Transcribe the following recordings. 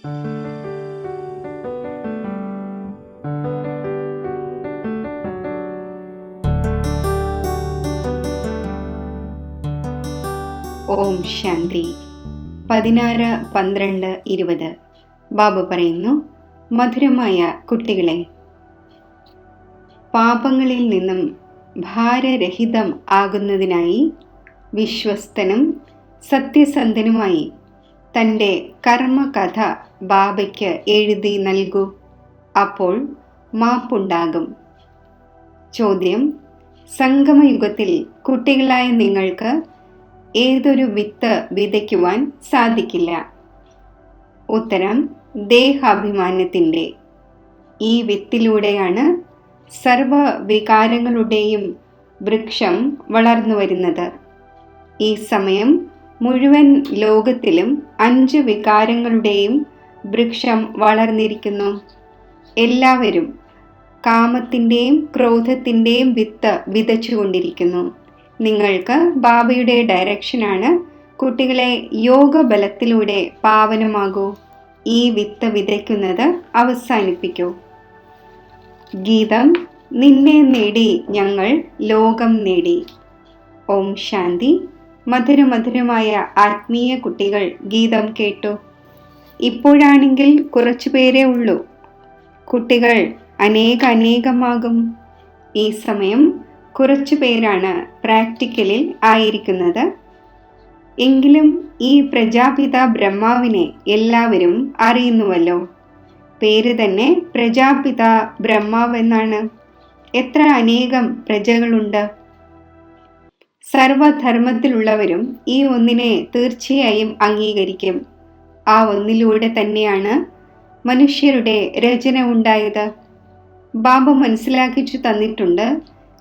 ഓം ശാന്തി. 16-12-20 ബാബ പറയുന്നു, മധുരമായ കുട്ടികളെ, പാപങ്ങളിൽ നിന്നും ഭാരരഹിതം ആകുന്നതിനായി വിശ്വസ്തനും സത്യസന്ധനുമായി തൻ്റെ കർമ്മകഥ ബാബയ്ക്ക് എഴുതി നൽകൂ. അപ്പോൾ മാപ്പുണ്ടാകും. ചോദ്യം: സംഗമയുഗത്തിൽ കുട്ടികളായ നിങ്ങൾക്ക് ഏതൊരു വിത്ത് വിതയ്ക്കുവാൻ സാധിക്കില്ല? ഉത്തരം: ദേഹാഭിമാനത്തിൻ്റെ. ഈ വിത്തിലൂടെയാണ് സർവവികാരങ്ങളുടെയും വൃക്ഷം വളർന്നു വരുന്നത്. ഈ സമയം മുഴുവൻ ലോകത്തിലും 5 വികാരങ്ങളുടെയും വൃക്ഷം വളർന്നിരിക്കുന്നു. എല്ലാവരും കാമത്തിൻ്റെയും ക്രോധത്തിൻ്റെയും വിത്ത് വിതച്ചുകൊണ്ടിരിക്കുന്നു. നിങ്ങൾക്ക് ബാബയുടെ ഡയറക്ഷനാണ്: കുട്ടികളെ, യോഗബലത്തിലൂടെ പാവനമാകൂ. ഈ വിത്ത് വിതയ്ക്കുന്നത് അവസാനിപ്പിക്കൂ. ഗീതം: നിന്നെ നേടി ഞങ്ങൾ ലോകം നേടി. ഓം ശാന്തി. മധുരമധുരമായ ആത്മീയ കുട്ടികൾ ഗീതം കേട്ടു. ഇപ്പോഴാണെങ്കിൽ കുറച്ചുപേരേ ഉള്ളൂ. കുട്ടികൾ അനേകമാകും. ഈ സമയം കുറച്ചു പേരാണ് പ്രാക്ടിക്കലിൽ ആയിരിക്കുന്നത്. എങ്കിലും ഈ പ്രജാപിത ബ്രഹ്മാവിനെ എല്ലാവരും അറിയുന്നുവല്ലോ. പേര് തന്നെ പ്രജാപിത ബ്രഹ്മാവ് എന്നാണ്. എത്ര അനേകം പ്രജകളുണ്ട്! സർവധർമ്മത്തിലുള്ളവരും ഈ ഒന്നിനെ തീർച്ചയായും അംഗീകരിക്കും. ആ ഒന്നിലൂടെ തന്നെയാണ് മനുഷ്യരുടെ രചന ഉണ്ടായത്. ബാബ മനസ്സിലാക്കിച്ചു തന്നിട്ടുണ്ട്,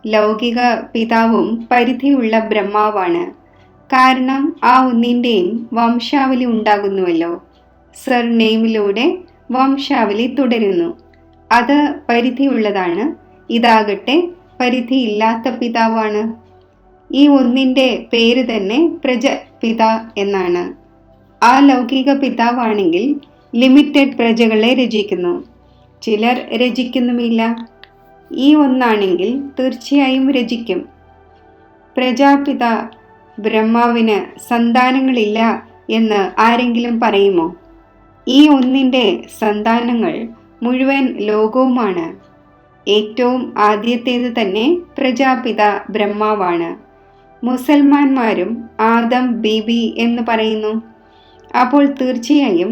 ലൗകിക പിതാവും പരിധിയുള്ള ബ്രഹ്മാവാണ്. കാരണം ആ ഒന്നിൻ്റെയും വംശാവലി ഉണ്ടാകുന്നുവല്ലോ. സർനെയിമിലൂടെ വംശാവലി തുടരുന്നു. അത് പരിധിയുള്ളതാണ്. ഇതാകട്ടെ പരിധിയില്ലാത്ത പിതാവാണ്. ഈ ഒന്നിൻ്റെ പേര് തന്നെ പ്രജപിത എന്നാണ്. ആ ലൗകിക പിതാവാണെങ്കിൽ ലിമിറ്റഡ് പ്രജകളെ രചിക്കുന്നു, ചിലർ രചിക്കുന്നുമില്ല. ഈ ഒന്നാണെങ്കിൽ തീർച്ചയായും രചിക്കും. പ്രജാപിത ബ്രഹ്മാവിന് സന്താനങ്ങളില്ല എന്ന് ആരെങ്കിലും പറയുമോ? ഈ ഒന്നിൻ്റെ സന്താനങ്ങൾ മുഴുവൻ ലോകവുമാണ്. ഏറ്റവും ആദ്യത്തേത് തന്നെ പ്രജാപിത ബ്രഹ്മാവാണ്. മുസൽമാന്മാരും ആദം ബീബി എന്ന് പറയുന്നു. അപ്പോൾ തീർച്ചയായും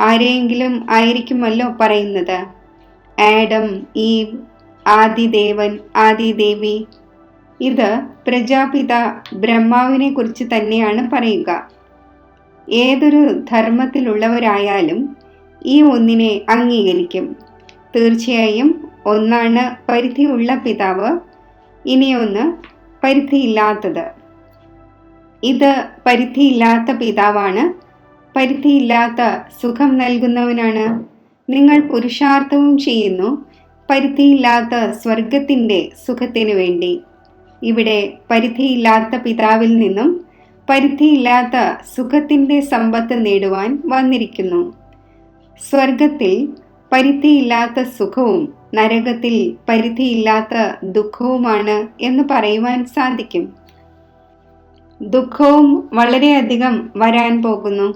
ആരെയെങ്കിലും ആയിരിക്കുമല്ലോ പറയുന്നത്. ആഡം, ഈവ്, ആദിദേവൻ, ആദിദേവി. ഇത് പ്രജാപിത ബ്രഹ്മാവിനെ കുറിച്ച് തന്നെയാണ് പറയുക. ഏതൊരു ധർമ്മത്തിലുള്ളവരായാലും ഈ ഒന്നിനെ അംഗീകരിക്കും. തീർച്ചയായും ഒന്നാണ് പരിധിയുള്ള പിതാവ്, ഇനിയൊന്ന് പരിധിയില്ലാത്തത്. ഇത് പരിധിയില്ലാത്ത പിതാവാണ്. പരിധിയില്ലാത്ത സുഖം നൽകുന്നവനാണ്. നിങ്ങൾ പുരുഷാർത്ഥവും ചെയ്യുന്നു പരിധിയില്ലാത്ത സ്വർഗത്തിൻ്റെ സുഖത്തിനു വേണ്ടി. ഇവിടെ പരിധിയില്ലാത്ത പിതാവിൽ നിന്നും പരിധിയില്ലാത്ത സുഖത്തിൻ്റെ സമ്പത്ത് നേടുവാൻ വന്നിരിക്കുന്നു. സ്വർഗത്തിൽ പരിധിയില്ലാത്ത സുഖവും നരകത്തിൽ പരിധിയില്ലാത്ത ദുഃഖവുമാണ് എന്ന് പറയുവാൻ സാധിക്കും. ദുഃഖവും വളരെയധികം വരാൻ പോകുന്നു.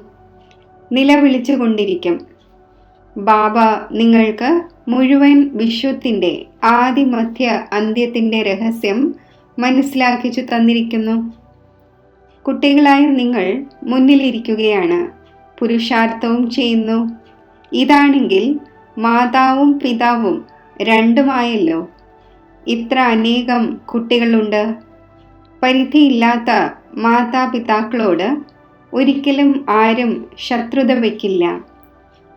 നിലവിളിച്ചുകൊണ്ടിരിക്കും. ബാബ നിങ്ങൾക്ക് മുഴുവൻ വിശ്വത്തിൻ്റെ ആദിമധ്യ അന്ത്യത്തിൻ്റെ രഹസ്യം മനസ്സിലാക്കിച്ചു തന്നിരിക്കുന്നു. കുട്ടികളായ നിങ്ങൾ മുന്നിലിരിക്കുകയാണ്, പുരുഷാർത്ഥവും ചെയ്യുന്നു. ഇതാണെങ്കിൽ മാതാവും പിതാവും രണ്ടുമായല്ലോ. ഇത്ര അനേകം കുട്ടികളുണ്ട്. പരിധിയില്ലാത്ത മാതാപിതാക്കളോട് ഒരിക്കലും ആരും ശത്രുത വയ്ക്കില്ല.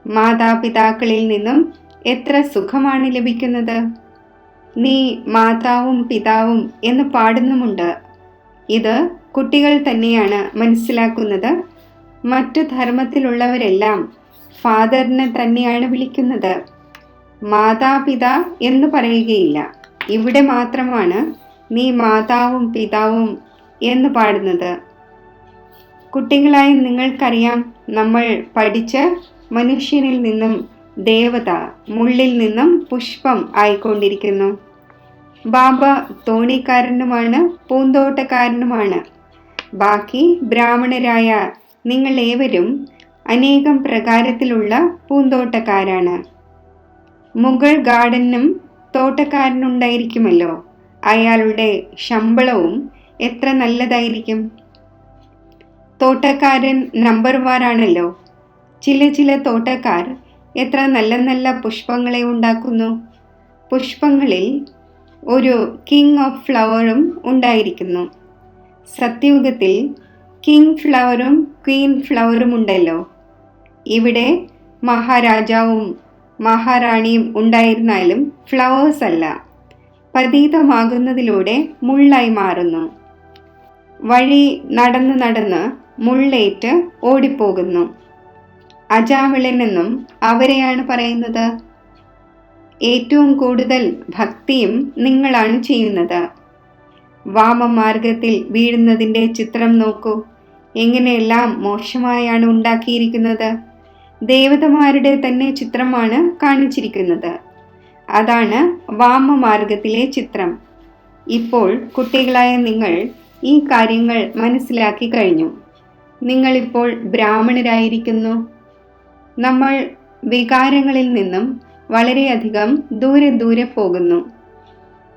മാതാപിതാക്കളിൽ നിന്നും എത്ര സുഖമാണ് ലഭിക്കുന്നത്. നീ മാതാവും പിതാവും എന്ന് പാടുന്നുമുണ്ട്. ഇത് കുട്ടികൾ തന്നെയാണ് മനസ്സിലാക്കുന്നത്. മറ്റു ധർമ്മത്തിലുള്ളവരെല്ലാം ഫാദറിനെ തന്നെയാണ് വിളിക്കുന്നത്. മാതാപിതാ എന്ന് പറയുകയില്ല. ഇവിടെ മാത്രമാണ് നീ മാതാവും പിതാവും എന്ന് പാടുന്നത്. കുട്ടികളായി നിങ്ങൾക്കറിയാം, നമ്മൾ പഠിച്ച് മനുഷ്യനിൽ നിന്നും ദേവത, മുള്ളിൽ നിന്നും പുഷ്പം ആയിക്കൊണ്ടിരിക്കുന്നു. ബാബ തോണിക്കാരനുമാണ്, പൂന്തോട്ടക്കാരനുമാണ്. ബാക്കി ബ്രാഹ്മണരായ നിങ്ങൾ ഏവരും അനേകം പ്രകാരത്തിലുള്ള പൂന്തോട്ടക്കാരാണ്. മുഗൾ ഗാർഡനും തോട്ടക്കാരനുണ്ടായിരിക്കുമല്ലോ. അയാളുടെ ശമ്പളവും എത്ര നല്ലതായിരിക്കും. തോട്ടക്കാരൻ നമ്പർ വാറാണല്ലോ. ചില തോട്ടക്കാർ എത്ര നല്ല നല്ല പുഷ്പങ്ങളെ ഉണ്ടാക്കുന്നു. പുഷ്പങ്ങളിൽ ഒരു കിങ് ഓഫ് ഫ്ലവറും ഉണ്ടായിരിക്കുന്നു. സത്യയുഗത്തിൽ കിങ് ഫ്ലവറും ക്വീൻ ഫ്ലവറും ഉണ്ടല്ലോ. ഇവിടെ മഹാരാജാവും മഹാറാണിയും ഉണ്ടായിരുന്നാലും ഫ്ലവേഴ്സ് അല്ല, പതീതമാകുന്നതിലൂടെ മുള്ളായി മാറുന്നു. വഴി നടന്ന് മുള്ളേറ്റ് ഓടിപ്പോകുന്നു. അജാമിളനെന്നും അവരെയാണ് പറയുന്നത്. ഏറ്റവും കൂടുതൽ ഭക്തിയും നിങ്ങളാണ് ചെയ്യുന്നത്. വാമമാർഗത്തിൽ വീഴുന്നതിൻ്റെ ചിത്രം നോക്കൂ. എങ്ങനെയെല്ലാം മോശമായാണ് ഉണ്ടാക്കിയിരിക്കുന്നത്. ദേവതമാരുടെ തന്നെ ചിത്രമാണ് കാണിച്ചിരിക്കുന്നത്. അതാണ് വാമമാർഗത്തിലെ ചിത്രം. ഇപ്പോൾ കുട്ടികളായ നിങ്ങൾ ഈ കാര്യങ്ങൾ മനസ്സിലാക്കി കഴിഞ്ഞു. നിങ്ങളിപ്പോൾ ബ്രാഹ്മണരായിരിക്കുന്നു. നമ്മൾ വികാരങ്ങളിൽ നിന്നും വളരെയധികം ദൂരെ പോകുന്നു.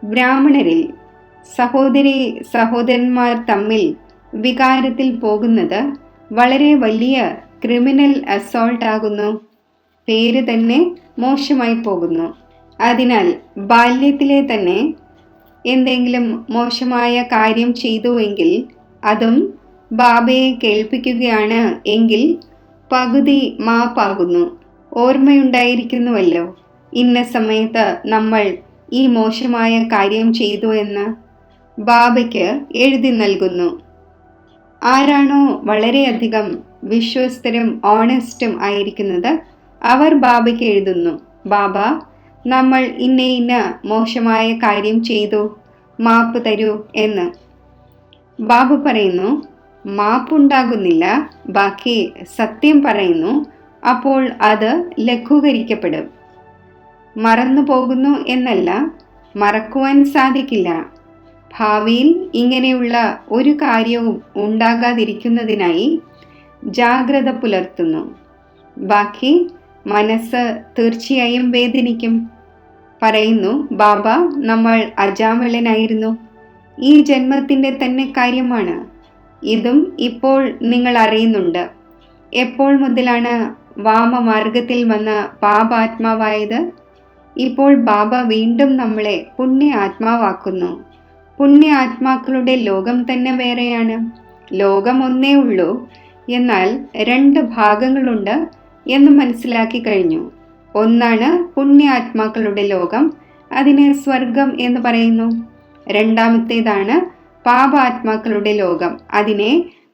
ബ്രാഹ്മണരിൽ സഹോദരന്മാർ തമ്മിൽ വികാരത്തിൽ പോകുന്നത് വളരെ വലിയ ക്രിമിനൽ അസോൾട്ട് ആകുന്നു. പേര് തന്നെ മോശമായി പോകുന്നു. അതിനാൽ ബാല്യത്തിലെ തന്നെ എന്തെങ്കിലും മോശമായ കാര്യം ചെയ്തുവെങ്കിൽ അതും ബാബയെ കേൾപ്പിക്കുകയാണ് എങ്കിൽ പകുതി മാപ്പാകുന്നു. ഓർമ്മയുണ്ടായിരിക്കുന്നുവല്ലോ, ഇന്ന സമയത്ത് നമ്മൾ ഈ മോശമായ കാര്യം ചെയ്തു എന്ന് ബാബയ്ക്ക് എഴുതി നൽകുന്നു. ആരാണോ വളരെയധികം വിശ്വസ്തരും ഓണസ്റ്റും ആയിരിക്കുന്നത് അവർ ബാബയ്ക്ക് എഴുതുന്നു, ബാബ, നമ്മൾ ഇന്ന മോശമായ കാര്യം ചെയ്തു, മാപ്പ് തരൂ എന്ന്. ബാബ പറയുന്നു, മാപ്പുണ്ടാകുന്നില്ല, ബാക്കി സത്യം പറയുന്നു, അപ്പോൾ അത് ലഘൂകരിക്കപ്പെടും. മറന്നു പോകുന്നു എന്നല്ല, മറക്കുവാൻ സാധിക്കില്ല. ഭാവിയിൽ ഇങ്ങനെയുള്ള ഒരു കാര്യവും ഉണ്ടാകാതിരിക്കുന്നതിനായി ജാഗ്രത പുലർത്തുന്നു. ബാക്കി മനസ്സ് തീർച്ചയായും വേദനിക്കും. പറയുന്നു, ബാബ, നമ്മൾ അജാമിളനായിരുന്നു. ഈ ജന്മത്തിൻ്റെ തന്നെ കാര്യമാണ്. ഇതും ഇപ്പോൾ നിങ്ങൾ അറിയുന്നുണ്ട്. എപ്പോൾ മുതലാണ് വാമമാർഗത്തിൽ വന്ന പാപാത്മാവായത്? ഇപ്പോൾ ബാബ വീണ്ടും നമ്മളെ പുണ്യ ആത്മാവാക്കുന്നു. പുണ്യ ആത്മാക്കളുടെ ലോകം തന്നെ വേറെയാണ്. ലോകം ഒന്നേ ഉള്ളൂ, എന്നാൽ 2 ഭാഗങ്ങളുണ്ട് എന്ന് മനസ്സിലാക്കി കഴിഞ്ഞു. ഒന്നാണ് പുണ്യാത്മാക്കളുടെ ലോകം, അതിനെ സ്വർഗം എന്ന് പറയുന്നു. രണ്ടാമത്തേതാണ് പാപാത്മാക്കളുടെ ലോകം, അതിനെ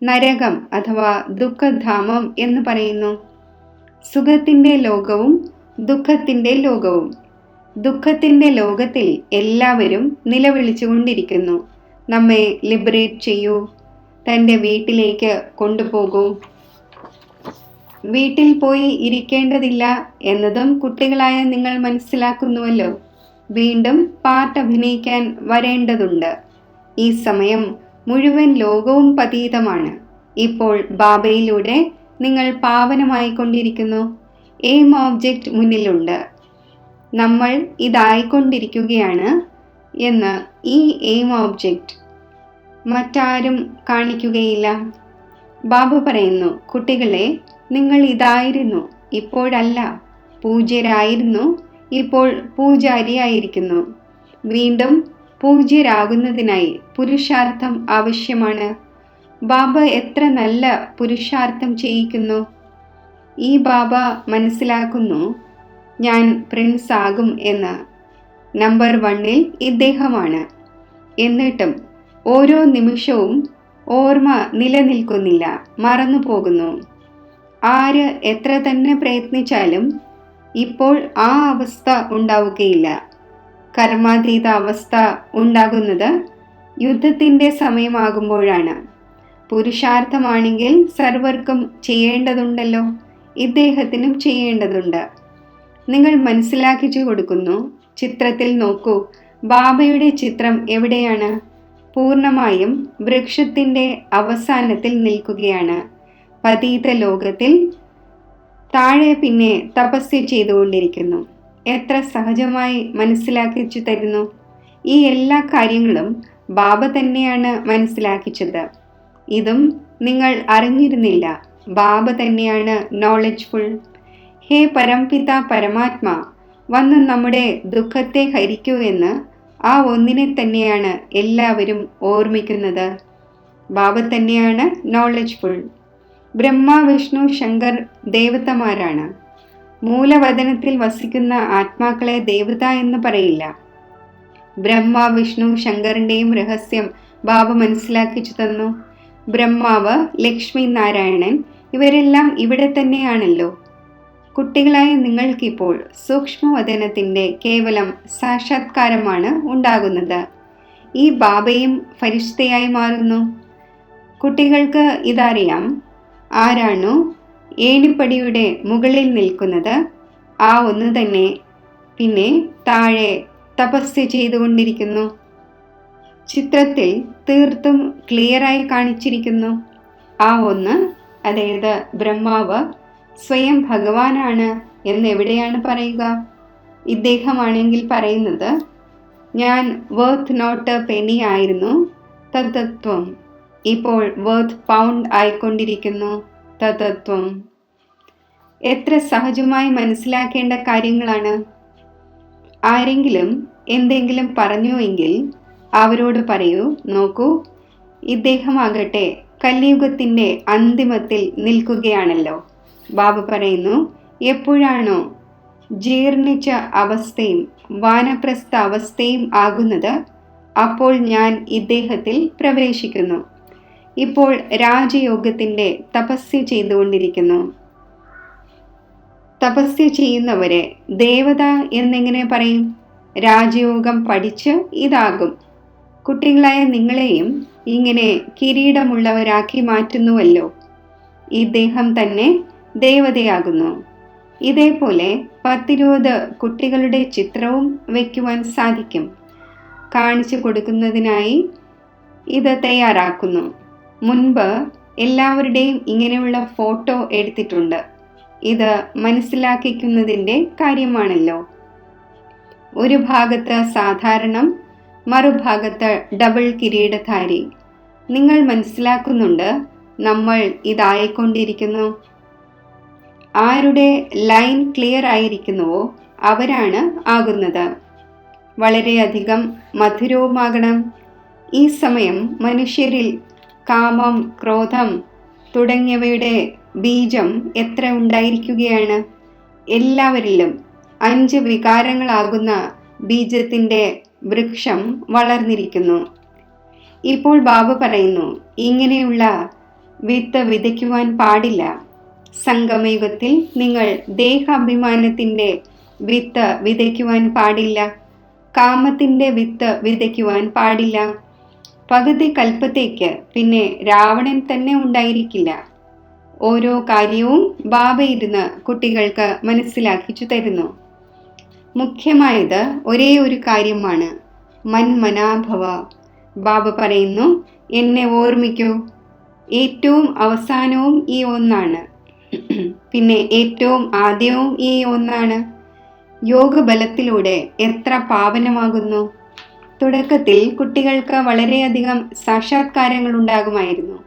നരകം അഥവാ ദുഃഖധാമം എന്ന് പറയുന്നു. സുഖത്തിൻ്റെ ലോകവും ദുഃഖത്തിൻ്റെ ലോകവും. ദുഃഖത്തിൻ്റെ ലോകത്തിൽ എല്ലാവരും നിലവിളിച്ചുകൊണ്ടിരിക്കുന്നു, നമ്മെ ലിബറേറ്റ് ചെയ്യൂ, തൻ്റെ വീട്ടിലേക്ക് കൊണ്ടുപോകൂ. വീട്ടിൽ പോയി ഇരിക്കേണ്ടതില്ല എന്നതും കുട്ടികളായ നിങ്ങൾ മനസ്സിലാക്കുന്നുവല്ലോ. വീണ്ടും പാട്ട് അഭിനയിക്കാൻ വരേണ്ടതുണ്ട്. ഈ സമയം മുഴുവൻ ലോകവും പതീതമാണ്. ഇപ്പോൾ ബാബയിലൂടെ നിങ്ങൾ പാവനമായിക്കൊണ്ടിരിക്കുന്നു. എയിം ഓബ്ജക്റ്റ് മുന്നിലുണ്ട്. നമ്മൾ ഇതായിക്കൊണ്ടിരിക്കുകയാണ് എന്ന് ഈ എയിം ഓബ്ജക്റ്റ് മറ്റാരും കാണിക്കുകയില്ല. ബാബ പറയുന്നു, കുട്ടികളെ, നിങ്ങൾ ഇതായിരുന്നു, ഇപ്പോഴല്ല. പൂജ്യരായിരുന്നു, ഇപ്പോൾ പൂജാരിയായിരിക്കുന്നു. വീണ്ടും പൂജ്യരാകുന്നതിനായി പുരുഷാർത്ഥം ആവശ്യമാണ്. ബാബ എത്ര നല്ല പുരുഷാർത്ഥം ചെയ്യിക്കുന്നു. ഈ ബാബ മനസ്സിലാക്കുന്നു, ഞാൻ പ്രിൻസ് ആകും എന്ന്. നമ്പർ 1 ഇദ്ദേഹമാണ്. എന്നിട്ടും ഓരോ നിമിഷവും ഓർമ്മ നിലനിൽക്കുന്നില്ല, മറന്നു പോകുന്നു. ആര് എത്ര തന്നെ പ്രയത്നിച്ചാലും ഇപ്പോൾ ആ അവസ്ഥ ഉണ്ടാവുകയില്ല. കർമാതീത അവസ്ഥ ഉണ്ടാകുന്നത് യുദ്ധത്തിൻ്റെ സമയമാകുമ്പോഴാണ്. പുരുഷാർത്ഥമാണെങ്കിൽ സർവർക്കും ചെയ്യേണ്ടതുണ്ടല്ലോ. ഇദ്ദേഹത്തിനും ചെയ്യേണ്ടതുണ്ട്. നിങ്ങൾ മനസ്സിലാക്കിച്ചു കൊടുക്കുന്നു. ചിത്രത്തിൽ നോക്കൂ, ബാബയുടെ ചിത്രം എവിടെയാണ്? പൂർണ്ണമായും വൃക്ഷത്തിൻ്റെ അവസാനത്തിൽ നിൽക്കുകയാണ്. പതീത ലോകത്തിൽ താഴെ പിന്നെ തപസ്യ ചെയ്തുകൊണ്ടിരിക്കുന്നു. എത്ര സഹജമായി മനസ്സിലാക്കിച്ചു തരുന്നു. ഈ എല്ലാ കാര്യങ്ങളും ബാബ തന്നെയാണ് മനസ്സിലാക്കിച്ചത്. ഇതും നിങ്ങൾ അറിഞ്ഞിരുന്നില്ല. ബാബ തന്നെയാണ് നോളജ്ഫുൾ. ഹേ പരംപിത പരമാത്മാ, വന്ന് നമ്മുടെ ദുഃഖത്തെ ഹരിക്കൂ എന്ന് ആ ഒന്നിനെ തന്നെയാണ് എല്ലാവരും ഓർമ്മിക്കുന്നത്. ബാബ തന്നെയാണ് നോളജ്ഫുൾ. ബ്രഹ്മ, വിഷ്ണു, ശങ്കർ ദേവതമാരാണ്. മൂലവതനത്തിൽ വസിക്കുന്ന ആത്മാക്കളെ ദേവത എന്ന് പറയില്ല. ബ്രഹ്മ, വിഷ്ണു, ശങ്കറിൻ്റെയും രഹസ്യം ബാബ മനസ്സിലാക്കിച്ചു തന്നു. ബ്രഹ്മാവ്, ലക്ഷ്മി നാരായണൻ ഇവരെല്ലാം ഇവിടെ തന്നെയാണല്ലോ. കുട്ടികളായ നിങ്ങൾക്കിപ്പോൾ സൂക്ഷ്മവതനത്തിൻ്റെ കേവലം സാക്ഷാത്കാരമാണ് ഉണ്ടാകുന്നത്. ഈ ബാബയും ഫരിഷ്തയായി മാറുന്നു. കുട്ടികൾക്ക് ഇതറിയാം. ആരാണോ ഏണിപ്പടിയുടെ മുകളിൽ നിൽക്കുന്നത് ആ ഒന്ന് തന്നെ പിന്നെ താഴെ തപസ്യ ചെയ്തുകൊണ്ടിരിക്കുന്നു. ചിത്രത്തിൽ തീർത്തും ക്ലിയറായി കാണിച്ചിരിക്കുന്നു. ആ ഒന്ന്, അതായത് ബ്രഹ്മാവ് സ്വയം ഭഗവാനാണ് എന്ന് എവിടെയാണ് പറയുക? ഇദ്ദേഹമാണെങ്കിൽ പറയുന്നത്, ഞാൻ വർത്ത് നോട്ട് പെനി ആയിരുന്നു തത്വം, ഇപ്പോൾ വർത്ത് പൗണ്ട് ആയിക്കൊണ്ടിരിക്കുന്നു തത്വം. എത്ര സഹജമായി മനസ്സിലാക്കേണ്ട കാര്യങ്ങളാണ്. ആരെങ്കിലും എന്തെങ്കിലും പറഞ്ഞുവെങ്കിൽ അവരോട് പറയൂ, നോക്കൂ, ഇദ്ദേഹമാകട്ടെ കലിയുഗത്തിൻ്റെ അന്തിമത്തിൽ നിൽക്കുകയാണല്ലോ. ബാബ പറയുന്നു, എപ്പോഴാണോ ജീർണിച്ച അവസ്ഥയും വാനപ്രസ്ഥ അവസ്ഥയും ആകുന്നത്, അപ്പോൾ ഞാൻ ഇദ്ദേഹത്തിൽ പ്രവേശിക്കുന്നു. ഇപ്പോൾ രാജയോഗത്തിൻ്റെ തപസ്യ ചെയ്തുകൊണ്ടിരിക്കുന്നു. തപസ്യ ചെയ്യുന്നവരെ ദേവത എന്നെങ്ങനെ പറയും? രാജയോഗം പഠിച്ച് ഇതാകും. കുട്ടികളായ നിങ്ങളെയും ഇങ്ങനെ കിരീടമുള്ളവരാക്കി മാറ്റുന്നുവല്ലോ. ഇദ്ദേഹം തന്നെ ദേവതയാകുന്നു. ഇതേപോലെ 10-20 കുട്ടികളുടെ ചിത്രവും വയ്ക്കുവാൻ സാധിക്കും. കാണിച്ചു കൊടുക്കുന്നതിനായി ഇത് തയ്യാറാക്കുന്നു. മുൻപ് എല്ലാവരുടെയും ഇങ്ങനെയുള്ള ഫോട്ടോ എടുത്തിട്ടുണ്ട്. ഇത് മനസ്സിലാക്കിക്കുന്നതിൻ്റെ കാര്യമാണല്ലോ. ഒരു ഭാഗത്ത് സാധാരണം, മറുഭാഗത്ത് ഡബിൾ കിരീടധാരി. നിങ്ങൾ മനസ്സിലാക്കുന്നുണ്ട്, നമ്മൾ ഇതായിക്കൊണ്ടിരിക്കുന്നു. ആരുടെ ലൈൻ ക്ലിയർ ആയിരിക്കുന്നുവോ അവരാണ് ആകുന്നത്. വളരെയധികം മധുരവുമാകണം. ഈ സമയം മനുഷ്യരിൽ കാമം, ക്രോധം തുടങ്ങിയവയുടെ ബീജം എത്ര ഉണ്ടായിരിക്കുകയാണ്? എല്ലാവരിലും 5 വികാരങ്ങളാകുന്ന ബീജത്തിൻ്റെ വൃക്ഷം വളർന്നിരിക്കുന്നു. ഇപ്പോൾ ബാബ പറയുന്നു, ഇങ്ങനെയുള്ള വിത്ത് വിതയ്ക്കുവാൻ പാടില്ല. സംഗമയുഗത്തിൽ നിങ്ങൾ ദേഹാഭിമാനത്തിൻ്റെ വിത്ത് വിതയ്ക്കുവാൻ പാടില്ല. കാമത്തിൻ്റെ വിത്ത് വിതയ്ക്കുവാൻ പാടില്ല. പകുതി കൽപ്പത്തേക്ക് പിന്നെ രാവണൻ തന്നെ ഉണ്ടായിരിക്കില്ല. ഓരോ കാര്യവും ബാബ ഇരുന്ന് കുട്ടികൾക്ക് മനസ്സിലാക്കിച്ചു തരുന്നു. മുഖ്യമായത് ഒരേ ഒരു കാര്യമാണ്, മന്മനാഭവ. ബാബ പറയുന്നു, എന്നെ ഓർമ്മിക്കൂ. ഏറ്റവും അവസാനവും ഈ ഒന്നാണ്, പിന്നെ ഏറ്റവും ആദ്യവും ഈ ഒന്നാണ്. യോഗബലത്തിലൂടെ എത്ര പാവനമാകുന്നു. തുടക്കത്തിൽ കുട്ടികൾക്ക് വളരെയധികം സാക്ഷാത്കാരങ്ങൾ ഉണ്ടാകുമായിരുന്നു.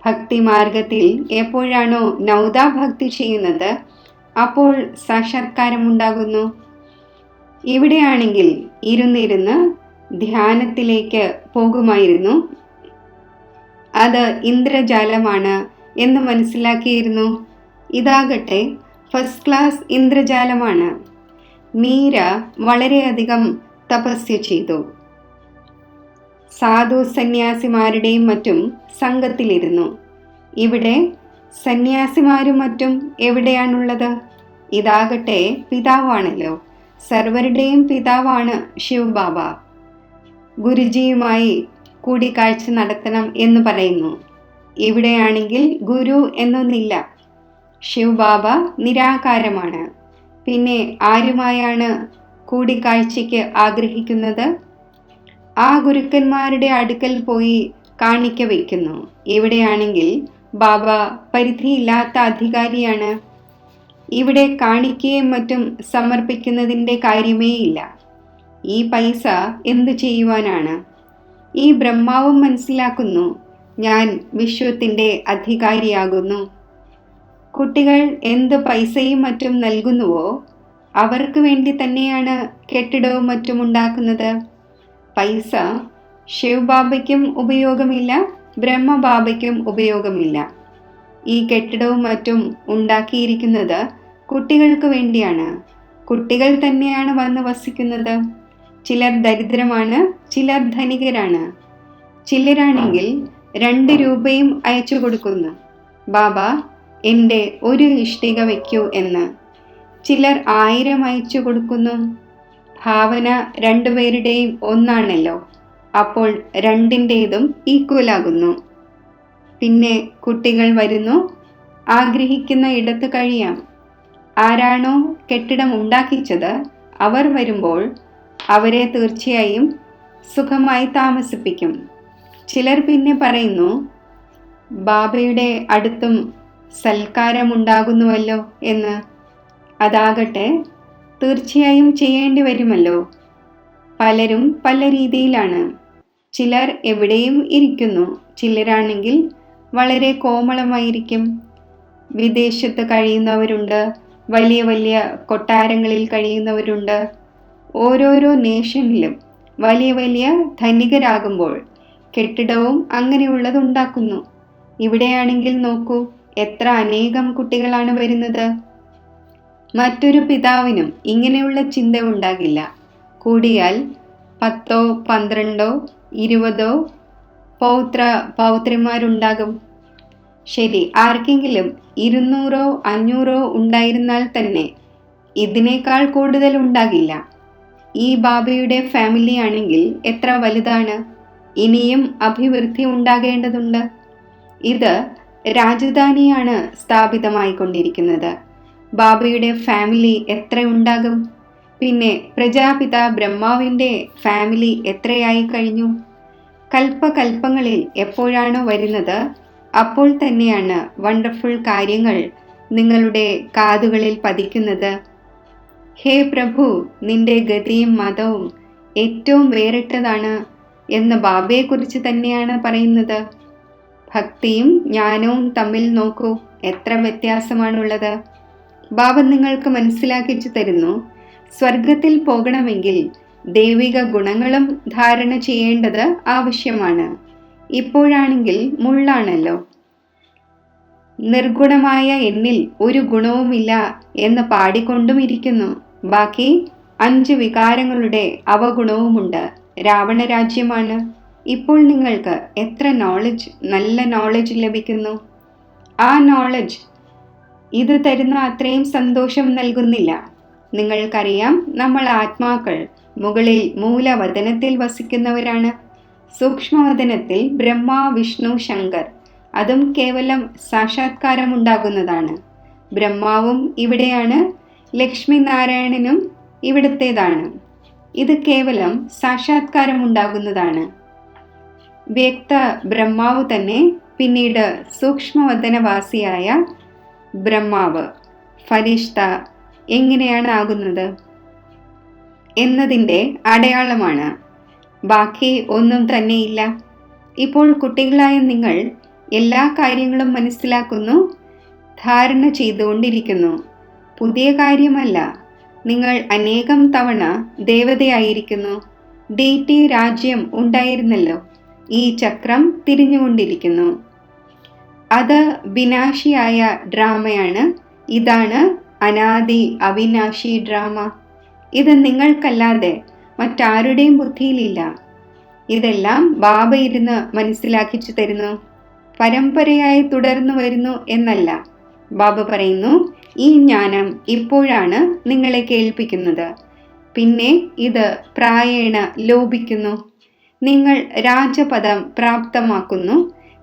ഭക്തി മാർഗത്തിൽ എപ്പോഴാണോ നൗദാ ഭക്തി ചെയ്യുന്നത് അപ്പോൾ സാക്ഷാത്കാരമുണ്ടാകുന്നു. ഇവിടെയാണെങ്കിൽ ഇരുന്നിരുന്ന് ധ്യാനത്തിലേക്ക് പോകുമായിരുന്നു. അത് ഇന്ദ്രജാലമാണ് എന്ന് മനസ്സിലാക്കിയിരുന്നു. ഇതാകട്ടെ ഫസ്റ്റ് ക്ലാസ് ഇന്ദ്രജാലമാണ്. മീര വളരെയധികം തപസ്യ ചെയ്തു. സാധു സന്യാസിമാരുടെയും മറ്റും സംഘത്തിലിരുന്നു. ഇവിടെ സന്യാസിമാരും മറ്റും എവിടെയാണുള്ളത്? ഇതാകട്ടെ പിതാവാണല്ലോ. സർവരുടെയും പിതാവാണ് ശിവബാബ. ഗുരുജിയുമായി കൂടിക്കാഴ്ച നടത്തണം എന്ന് പറയുന്നു. ഇവിടെയാണെങ്കിൽ ഗുരു എന്നൊന്നില്ല. ശിവബാബ നിരാകാരമാണ്. പിന്നെ ആരുമായാണ് കൂടിക്കാഴ്ചയ്ക്ക് ആഗ്രഹിക്കുന്നത്? ആ ഗുരുക്കന്മാരുടെ അടുക്കൽ പോയി കാണിക്ക വയ്ക്കുന്നു. ഇവിടെയാണെങ്കിൽ ബാബ പരിധിയില്ലാത്ത അധികാരിയാണ്. ഇവിടെ കാണിക്കയും മറ്റും സമർപ്പിക്കുന്നതിൻ്റെ കാര്യമേ ഇല്ല. ഈ പൈസ എന്തു ചെയ്യുവാനാണ്? ഈ ബ്രഹ്മാവും മനസ്സിലാക്കുന്നു, ഞാൻ വിശ്വത്തിൻ്റെ അധികാരിയാകുന്നു. കുട്ടികൾ എന്ത് പൈസയും മറ്റും നൽകുന്നുവോ അവർക്ക് വേണ്ടി തന്നെയാണ് കെട്ടിടവും മറ്റും ഉണ്ടാക്കുന്നത്. പൈസ ശിവബാബയ്ക്കും ഉപയോഗമില്ല, ബ്രഹ്മബാബയ്ക്കും ഉപയോഗമില്ല. ഈ കെട്ടിടവും മറ്റും ഉണ്ടാക്കിയിരിക്കുന്നത് കുട്ടികൾക്ക് വേണ്ടിയാണ്. കുട്ടികൾ തന്നെയാണ് വന്ന് വസിക്കുന്നത്. ചിലർ ദരിദ്രമാണ്, ചിലർ ധനികരാണ്. ചിലരാണെങ്കിൽ 2 രൂപയും അയച്ചു കൊടുക്കുന്നു, ബാബ എൻ്റെ 1 ഇഷ്ടിക വയ്ക്കൂ എന്ന്. ചിലർ 1000 അയച്ചു കൊടുക്കുന്നു. ഭാവന 2 പേരുടെയും ഒന്നാണല്ലോ, അപ്പോൾ 2ൻ്റേതും ഈക്വലാകുന്നു. പിന്നെ കുട്ടികൾ വരുന്നു, ആഗ്രഹിക്കുന്ന ഇടത്ത് കഴിയാം. ആരാണോ കെട്ടിടം ഉണ്ടാക്കിച്ചത് അവർ വരുമ്പോൾ അവരെ തീർച്ചയായും സുഖമായി താമസിപ്പിക്കും. ചിലർ പിന്നെ പറയുന്നു, ബാബയുടെ അടുത്തും സൽക്കാരമുണ്ടാകുന്നുവല്ലോ എന്ന്. അതാകട്ടെ തീർച്ചയായും ചെയ്യേണ്ടി വരുമല്ലോ. പലരും പല രീതിയിലാണ്. ചിലർ എവിടെയും ഇരിക്കുന്നു, ചിലരാണെങ്കിൽ വളരെ കോമളമായിരിക്കും. വിദേശത്ത് കഴിയുന്നവരുണ്ട്, വലിയ വലിയ കൊട്ടാരങ്ങളിൽ കഴിയുന്നവരുണ്ട്. ഓരോരോ നേഷനിലും വലിയ വലിയ ധനികരാകുമ്പോൾ കെട്ടിടവും അങ്ങനെയുള്ളതുണ്ടാക്കുന്നു. ഇവിടെയാണെങ്കിൽ നോക്കൂ, എത്ര അനേകം കുട്ടികളാണ് വരുന്നത്. മറ്റൊരു പിതാവിനും ഇങ്ങനെയുള്ള ചിന്ത ഉണ്ടാകില്ല. കൂടിയാൽ 10, 12, 20 പൗത്രന്മാരുണ്ടാകും. ശരി, ആർക്കെങ്കിലും 200, 500 ഉണ്ടായിരുന്നാൽ തന്നെ ഇതിനേക്കാൾ കൂടുതൽ ഉണ്ടാകില്ല. ഈ ബാബയുടെ ഫാമിലി ആണെങ്കിൽ എത്ര വലുതാണ്! ഇനിയും അഭിവൃദ്ധി ഉണ്ടാകേണ്ടതുണ്ട്. ഇത് രാജധാനിയാണ് സ്ഥാപിതമായിക്കൊണ്ടിരിക്കുന്നത്. ബാബയുടെ ഫാമിലി എത്ര ഉണ്ടാകും? പിന്നെ പ്രജാപിത ബ്രഹ്മാവിൻ്റെ ഫാമിലി എത്രയായി കഴിഞ്ഞു? കൽപ്പകൽപ്പങ്ങളിൽ എപ്പോഴാണോ വരുന്നത് അപ്പോൾ തന്നെയാണ് വണ്ടർഫുൾ കാര്യങ്ങൾ നിങ്ങളുടെ കാതുകളിൽ പതിക്കുന്നത്. ഹേ പ്രഭു, നിന്റെ ഗതിയും മതവും ഏറ്റവും വേറിട്ടതാണ് എന്ന് ബാബയെക്കുറിച്ച് തന്നെയാണ് പറയുന്നത്. ഭക്തിയും ജ്ഞാനവും തമ്മിൽ നോക്കൂ, എത്ര വ്യത്യാസമാണുള്ളത്. ബാബ നിങ്ങൾക്ക് മനസ്സിലാക്കിച്ചു തരുന്നു, സ്വർഗത്തിൽ പോകണമെങ്കിൽ ദൈവിക ഗുണങ്ങളും ധാരണ ചെയ്യേണ്ടത് ആവശ്യമാണ്. ഇപ്പോഴാണെങ്കിൽ മുള്ളാണല്ലോ. നിർഗുണമായ എന്നിൽ ഒരു ഗുണവുമില്ല എന്ന് പാടിക്കൊണ്ടും ഇരിക്കുന്നു. ബാക്കി 5 വികാരങ്ങളുടെ അവഗുണവുമുണ്ട്. രാവണ രാജ്യമാണ്. ഇപ്പോൾ നിങ്ങൾക്ക് എത്ര നല്ല നോളജ് ലഭിക്കുന്നു. ആ നോളജ് ഇത് തരുന്ന അത്രയും സന്തോഷം നൽകുന്നില്ല. നിങ്ങൾക്കറിയാം, നമ്മൾ ആത്മാക്കൾ മുകളിൽ മൂലവതനത്തിൽ വസിക്കുന്നവരാണ്. സൂക്ഷ്മവതനത്തിൽ ബ്രഹ്മ, വിഷ്ണു, ശങ്കർ. അതും കേവലം സാക്ഷാത്കാരമുണ്ടാകുന്നതാണ്. ബ്രഹ്മാവും ഇവിടെയാണ്, ലക്ഷ്മി നാരായണനും ഇവിടുത്തേതാണ്. ഇത് കേവലം സാക്ഷാത്കാരമുണ്ടാകുന്നതാണ്. വ്യക്ത ബ്രഹ്മാവ് തന്നെ പിന്നീട് സൂക്ഷ്മവതനവാസിയായ ബ്രഹ്മാവ്, ഫരിഷ്ത എങ്ങനെയാണ് ആകുന്നത് എന്നതിൻ്റെ അടയാളമാണ്. ബാക്കി ഒന്നും തന്നെയില്ല. ഇപ്പോൾ കുട്ടികളായ നിങ്ങൾ എല്ലാ കാര്യങ്ങളും മനസ്സിലാക്കുന്നു, ധാരണ ചെയ്തുകൊണ്ടിരിക്കുന്നു. പുതിയ കാര്യമല്ല. നിങ്ങൾ അനേകം തവണ ദേവതയായിരിക്കുന്നു. ഡീറ്റി രാജ്യം ഉണ്ടായിരുന്നല്ലോ. ഈ ചക്രം തിരിഞ്ഞുകൊണ്ടിരിക്കുന്നു. അത് വിനാശിയായ ഡ്രാമയാണ്. ഇതാണ് അനാദി അവിനാശി ഡ്രാമ. ഇത് നിങ്ങൾക്കല്ലാതെ മറ്റാരുടെയും ബുദ്ധിയിലില്ല. ഇതെല്ലാം ബാബ ഇരുന്ന് മനസ്സിലാക്കിച്ചു തരുന്നു. പരമ്പരയായി തുടർന്നു വരുന്നു എന്നല്ല. ബാബ പറയുന്നു, ഈ ജ്ഞാനം ഇപ്പോഴാണ് നിങ്ങളെ കേൾപ്പിക്കുന്നത്. പിന്നെ ഇത് പ്രായേണ ലോപിക്കുന്നു. നിങ്ങൾ രാജപദം പ്രാപ്തമാക്കുന്നു.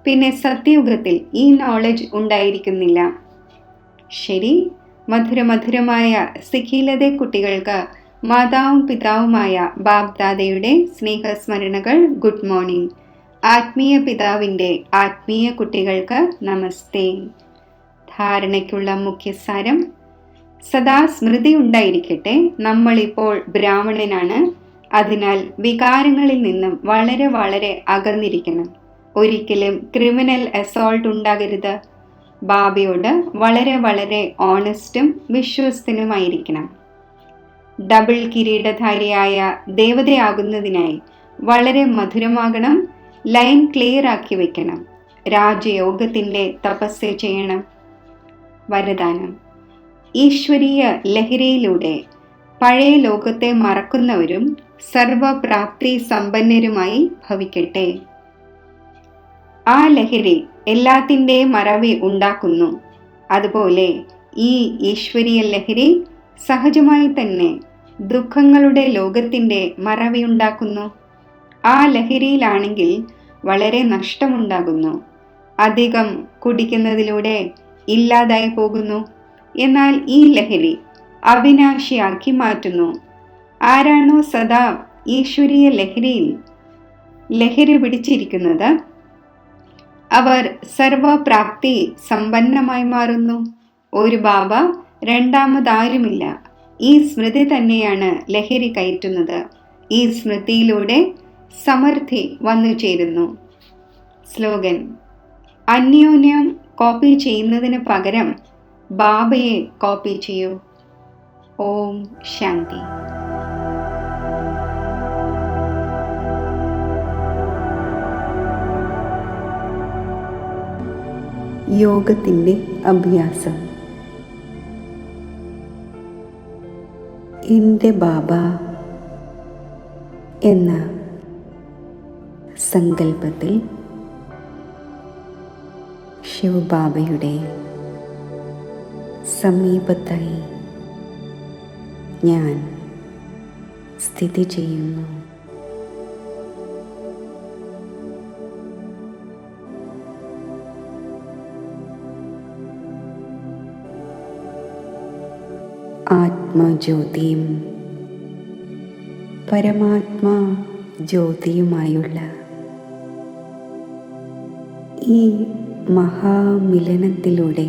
പിന്നെ സത്യയുഗത്തിൽ ഈ നോളജ് ഉണ്ടായിരിക്കുന്നില്ല. ശരി, മധുരമധുരമായ സിഖിലതെ കുട്ടികൾക്ക് മാതാവും പിതാവുമായ ബാബ്ദാദയുടെ സ്നേഹസ്മരണകൾ. Good morning. ആത്മീയ പിതാവിൻ്റെ ആത്മീയ കുട്ടികൾക്ക് നമസ്തേ. ധാരണയ്ക്കുള്ള മുഖ്യസാരം: സദാ സ്മൃതി ഉണ്ടായിരിക്കട്ടെ, നമ്മളിപ്പോൾ ബ്രാഹ്മണനാണ്. അതിനാൽ വികാരങ്ങളിൽ നിന്നും വളരെ വളരെ അകന്നിരിക്കണം. ഒരിക്കലും ക്രിമിനൽ അസോൾട്ട് ഉണ്ടാകരുത്. ബാബയോട് വളരെ വളരെ ഓണസ്റ്റും വിശ്വസ്തനുമായിരിക്കണം. ഡബിൾ കിരീടധാരിയായ ദേവതയാകുന്നതിനായി വളരെ മധുരമാകണം. ലൈൻ ക്ലിയർ ആക്കി വെക്കണം. രാജയോഗത്തിൻ്റെ തപസ് ചെയ്യണം. വരദാനം: ഈശ്വരീയ ലഹരിയിലൂടെ പഴയ ലോകത്തെ മറക്കുന്നവരും സർവപ്രാപ്തി സമ്പന്നരുമായി ഭവിക്കട്ടെ. ആ ലഹരി എല്ലാത്തിൻ്റെയും മറവി ഉണ്ടാക്കുന്നു. അതുപോലെ ഈ ഈശ്വരീയ ലഹരി സഹജമായി തന്നെ ദുഃഖങ്ങളുടെ ലോകത്തിൻ്റെ മറവിയുണ്ടാക്കുന്നു. ആ ലഹരിയിലാണെങ്കിൽ വളരെ നഷ്ടമുണ്ടാകുന്നു. അധികം കുടിക്കുന്നതിലൂടെ ഇല്ലാതായി പോകുന്നു. എന്നാൽ ഈ ലഹരി അവിനാശിയാക്കി മാറ്റുന്നു. ആരാണോ സദാ ഈശ്വരീയ ലഹരി പിടിച്ചിരിക്കുന്നത്, അവർ സർവപ്രാപ്തി സമ്പന്നമായി മാറുന്നു. ഒരു ബാബ, രണ്ടാമതാരുമില്ല. ഈ സ്മൃതി തന്നെയാണ് ലഹരി കയറ്റുന്നത്. ഈ സ്മൃതിയിലൂടെ സമൃദ്ധി വന്നു ചേരുന്നു. സ്ലോഗൻ: അന്യോന്യം കോപ്പി ചെയ്യുന്നതിന് പകരം ബാബയെ കോപ്പി ചെയ്യൂ. ഓം ശാന്തി. യോഗത്തിൻ്റെ അഭ്യാസം. എൻ്റെ ബാബ എന്ന സങ്കല്പത്തിൽ ശിവബാബയുടെ സമീപത്തായി ഞാൻ സ്ഥിതി ചെയ്യുന്നു. ആത്മജ്യോതിയും പരമാത്മാ ജ്യോതിയുമായുള്ള ഈ മഹാമിലനത്തിലൂടെ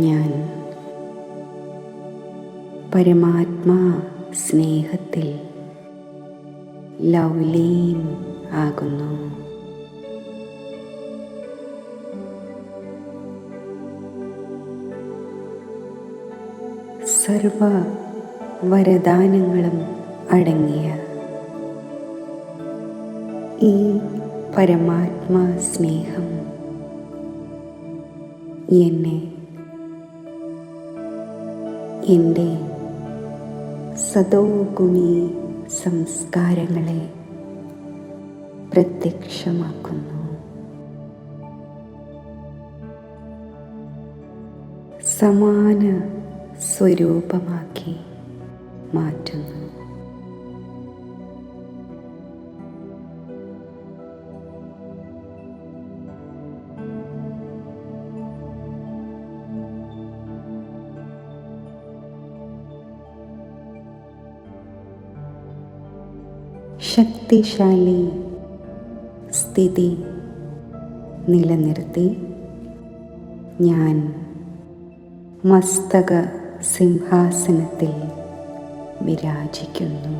ഞാൻ പരമാത്മാ സ്നേഹത്തിൽ ലൗലീൻ ആകുന്നു. സർവ വരദാനങ്ങളും അടങ്ങിയ ഈ പരമാത്മാ സ്നേഹം എന്നെ എൻ്റെ സദോഗുണി സംസ്കാരങ്ങളെ പ്രത്യക്ഷമാക്കുന്നു. സമാന സ്വരൂപമാക്കി മാറ്റുന്നു. ശക്തിശാലി സ്ഥിതി നിലനിർത്തി ഞാൻ മസ്തക സിംഹാസനത്തിൽ വിരാജിക്കുന്നു.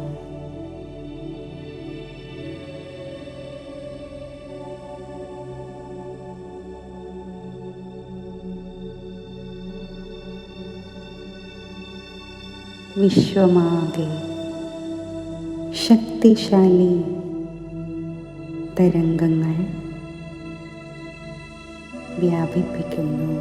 വിശ്വമാകെ ശക്തിശാലി തരംഗങ്ങൾ വ്യാപിപ്പിക്കുന്നു.